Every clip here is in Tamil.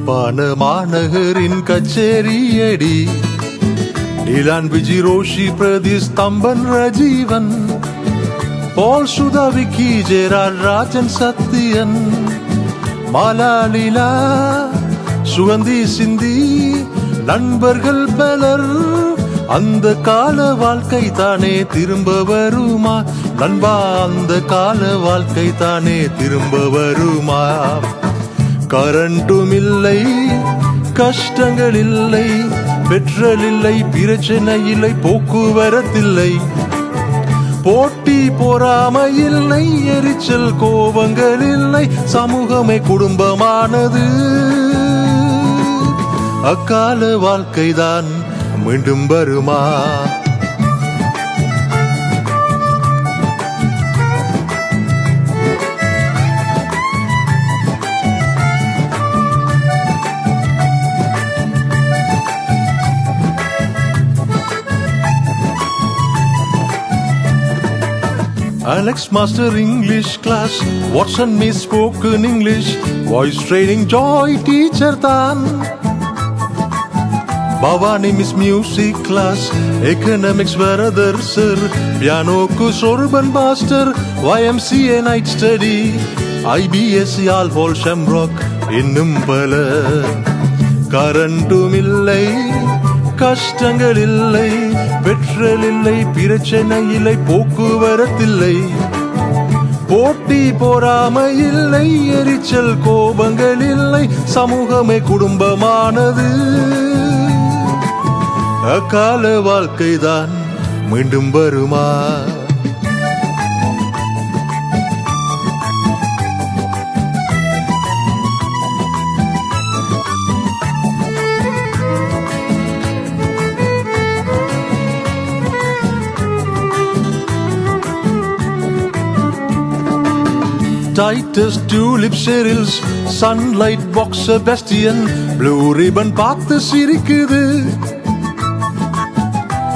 யாழ்ப்பாண மாநகரின் கச்சேரியடி டிலான் விஜி ரோஷி பிரதீஷ் தம்பன் ரஜீவன் பால் சுதா விக்கி ஜெராட் ராஜன் சத்தியன் மாலாலிலா சுகந்தி சிந்தி நண்பர்கள் பலர் அந்த கால வாழ்க்கை தானே திரும்ப வருமா நண்பா அந்த கால வாழ்க்கை தானே திரும்ப வருமா கரண்டும் இல்லை கஷ்டங்கள் இல்லை பெட்ரோல் இல்லை பிரச்சனை இல்லை போக்குவரத்தில்லை போட்டி பொறாமை இல்லை எரிச்சல் கோபங்கள் இல்லை சமூகமே குடும்பமானது அக்கால வாழ்க்கைதான் மீண்டும் வருமா Alex Master English class, Watson Miss spoken English, voice training joy teacher tan. Bhavani Miss music class, economics brother sir, piano ku Sorban master, YMCA night study, IBS All Hall Shamrock, innum pala. கரண்டும் இல்லை கஷ்டங்கள் இல்லை பெட்ரோல் இல்லை பிரச்சனை இல்லை போக்குவரத்தில்லை போட்டி பொறாமை இல்லை எரிச்சல் கோபங்கள் இல்லை சமூகமே குடும்பமானது அக்கால வாழ்க்கைதான் மீண்டும் வருமா Titus, Tulip, Cyrils, Sunlight, Box, Sebastian, Blue Ribbon, பார்த்து சிரிக்குது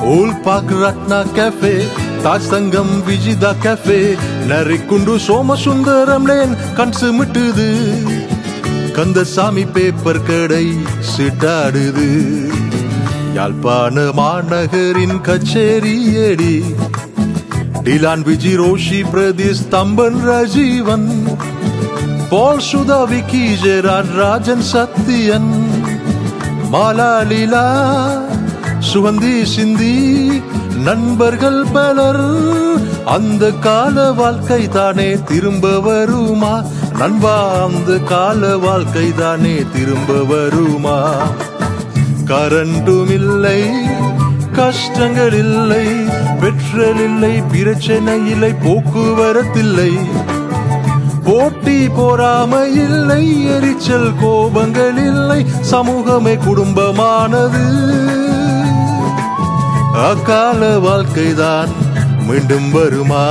Old Park, Ratna Cafe, Taj Thangam Vijitha cafe Narikundu Somasundaram lane கண் சுமிட்டுது கந்தசாமி பேப்பர் கடை சிட்டாடுது யாழ்ப்பாண மாநகரின் கச்சேரியடி டிலான் விஜி ரோஷி பிரதீஷ் தம்பன் ரஜீவன் பால் சுதா விக்கி ஜெராட் ராஜன் சத்தியன் மாலாலிலா சுகந்தி சிந்தி நண்பர்கள் பலர் அந்த கால வாழ்க்கை தானே திரும்ப வருமா நண்பா அந்த கால வாழ்க்கை தானே திரும்ப வருமா கரண்டும் இல்லை கஷ்டங்கள் இல்லை பெட்ரோல் இல்லை பிரச்சனை இல்லை போக்குவரத்தில்லை போட்டி பொறாமை இல்லை எரிச்சல் கோபங்கள் இல்லை சமூகமே குடும்பமானது அக்கால வாழ்க்கைதான் மீண்டும் வருமா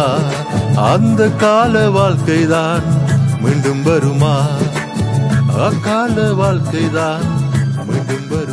அந்த கால வாழ்க்கைதான் மீண்டும் வருமா அக்கால வாழ்க்கைதான் மீண்டும் வருமா